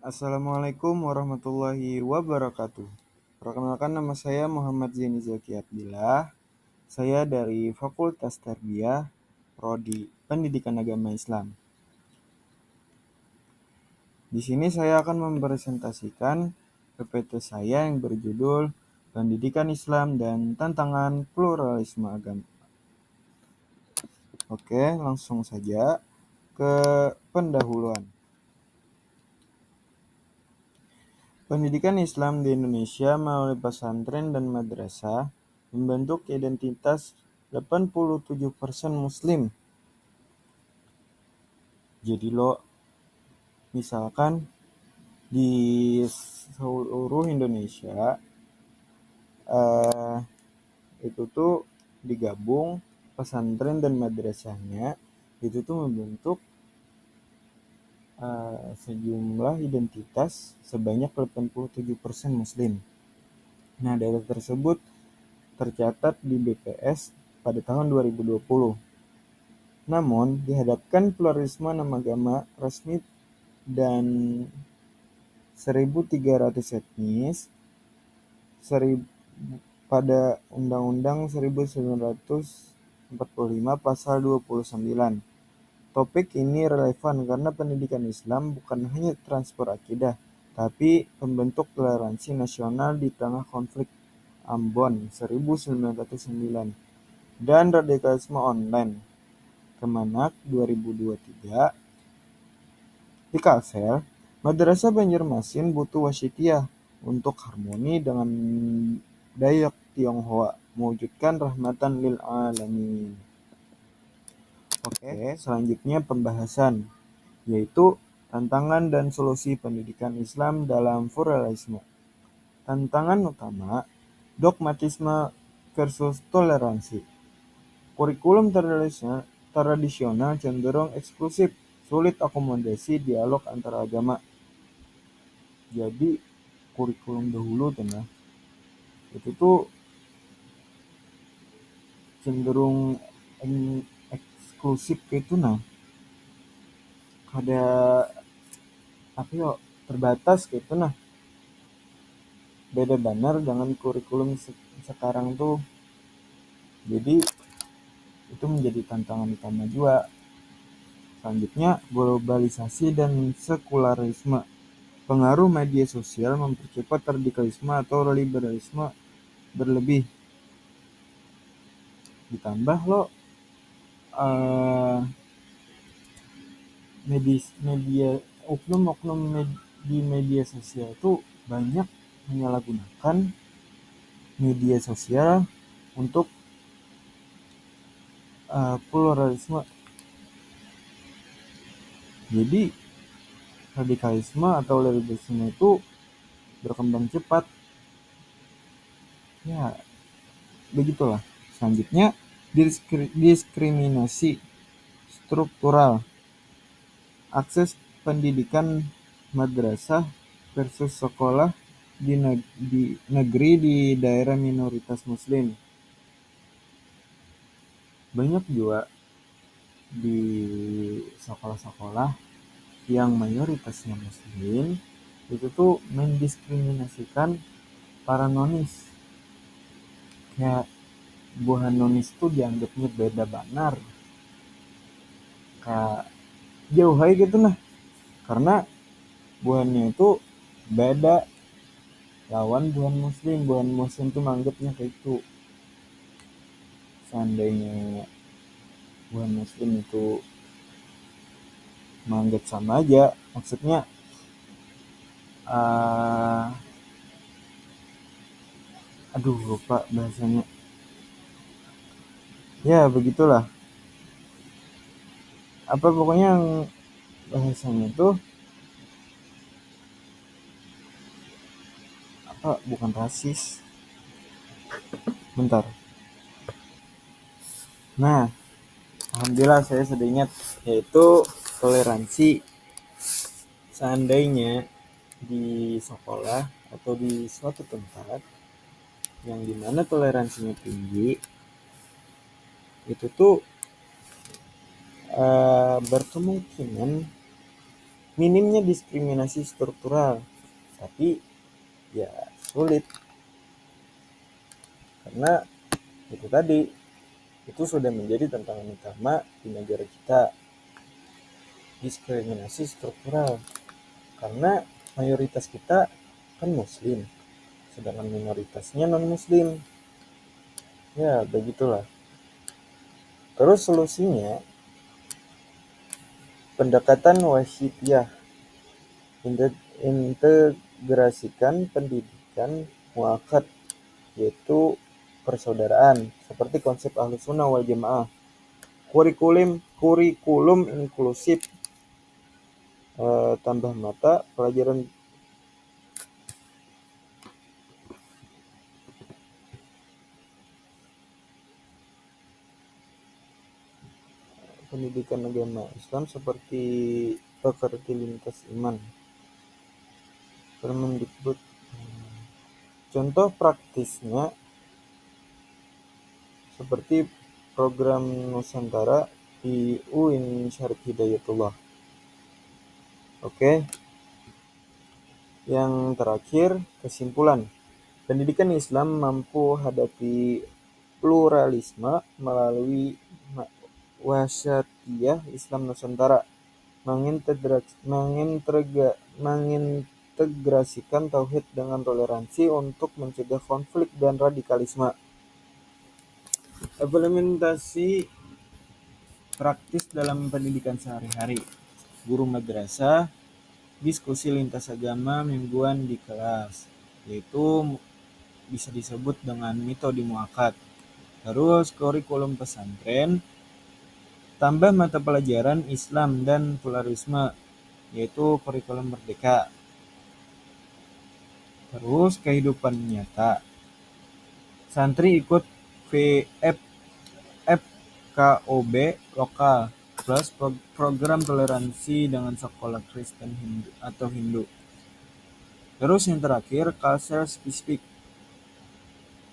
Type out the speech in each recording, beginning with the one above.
Assalamualaikum warahmatullahi wabarakatuh. Perkenalkan, nama saya Muhammad Zaini Zaki Abdillah. Saya dari Fakultas Tarbiyah, Prodi Pendidikan Agama Islam. Di sini saya akan mempresentasikan PPT saya yang berjudul Pendidikan Islam dan Tantangan Pluralisme Agama. Oke, langsung saja ke pendahuluan. Pendidikan Islam di Indonesia melalui pesantren dan madrasah membentuk identitas 87% Muslim. Jadi misalkan di seluruh Indonesia eh, itu tuh digabung pesantren dan madrasahnya, itu tuh membentuk sejumlah identitas sebanyak 87% Muslim. Nah, data tersebut tercatat di BPS pada tahun 2020. Namun, dihadapkan pluralisme agama resmi dan 1.300 etnis pada Undang-Undang 1945 Pasal 29. Topik ini relevan karena pendidikan Islam bukan hanya transfer akidah, tapi pembentuk toleransi nasional di tengah konflik Ambon 1909 dan radikalisme online. Kemenak 2023. Di Kalsel, Madrasah Banjarmasin butuh wasitiyah untuk harmoni dengan Dayak Tionghoa, mewujudkan rahmatan lil alamin. Oke, selanjutnya pembahasan, yaitu tantangan dan solusi pendidikan Islam dalam pluralisme. Tantangan utama, dogmatisme versus toleransi. Kurikulum tradisional cenderung eksklusif, sulit akomodasi dialog antara agama. Jadi kurikulum dahulu itu tuh cenderung eksklusif gitu ada terbatas gitu beda banget dengan kurikulum sekarang tuh. Jadi itu menjadi tantangan utama juga. Selanjutnya, globalisasi dan sekularisme. Pengaruh media sosial mempercepat radikalisme atau liberalisme berlebih. Ditambah media oknum-oknum di media sosial itu banyak menyalahgunakan media sosial untuk pluralisme. Jadi radikalisme atau liberalisme itu berkembang cepat. Ya, begitulah. Selanjutnya, diskriminasi struktural. Akses pendidikan madrasah versus sekolah di negeri di daerah minoritas Muslim. Banyak juga di sekolah-sekolah yang mayoritasnya Muslim itu tuh mendiskriminasikan para nonis. Kayak buah nonis tuh dianggapnya beda banar, kayak jauh aja gitu karena buahnya itu beda lawan buhan muslim tuh menganggapnya kayak itu. Seandainya buhan muslim itu menganggap sama aja, maksudnya lupa bahasanya, ya begitulah. Pokoknya yang bahasanya tuh bukan rasis, bentar. Nah, alhamdulillah saya sudah ingat, yaitu toleransi. Seandainya di sekolah atau di suatu tempat yang dimana toleransinya tinggi, itu tuh berkemungkinan minimnya diskriminasi struktural. Tapi ya sulit, karena itu tadi, itu sudah menjadi tantangan utama di negara kita, diskriminasi struktural. Karena mayoritas kita kan muslim, sedangkan minoritasnya non muslim. Ya begitulah. Terus solusinya, pendekatan wasitiyah, integrasikan pendidikan muakkad, yaitu persaudaraan, seperti konsep Ahlus Sunnah wal Jamaah, kurikulum inklusif, tambah mata pelajaran pendidikan agama Islam seperti pekerti lintas iman, Permendikbud. Contoh praktisnya seperti program Nusantara di UIN Syarif Hidayatullah. Oke, yang terakhir, kesimpulan. Pendidikan Islam mampu hadapi pluralisme melalui wasatiyah Islam Nusantara, mengintegrasikan tauhid dengan toleransi untuk mencegah konflik dan radikalisme. Implementasi praktis dalam pendidikan sehari-hari. Guru madrasah, diskusi lintas agama mingguan di kelas, yaitu bisa disebut dengan metode muakkad. Terus kurikulum pesantren, tambah mata pelajaran Islam dan pluralisme, yaitu kurikulum merdeka. Terus kehidupan nyata, santri ikut FKOB lokal plus program toleransi dengan sekolah Kristen Hindu. Terus yang terakhir, culture specific,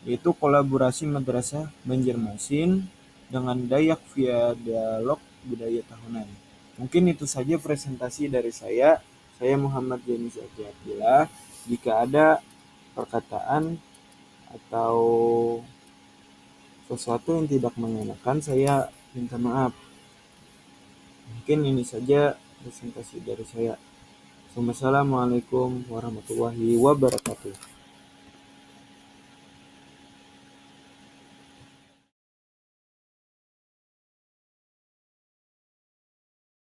yaitu kolaborasi madrasah Banjarmasin dengan Dayak via dialog budaya tahunan. Mungkin itu saja presentasi dari saya. Saya Muhammad Jani Zakiatila. Jika ada perkataan atau sesuatu yang tidak mengenakan, saya minta maaf. Mungkin ini saja presentasi dari saya. Wassalamualaikum warahmatullahi wabarakatuh.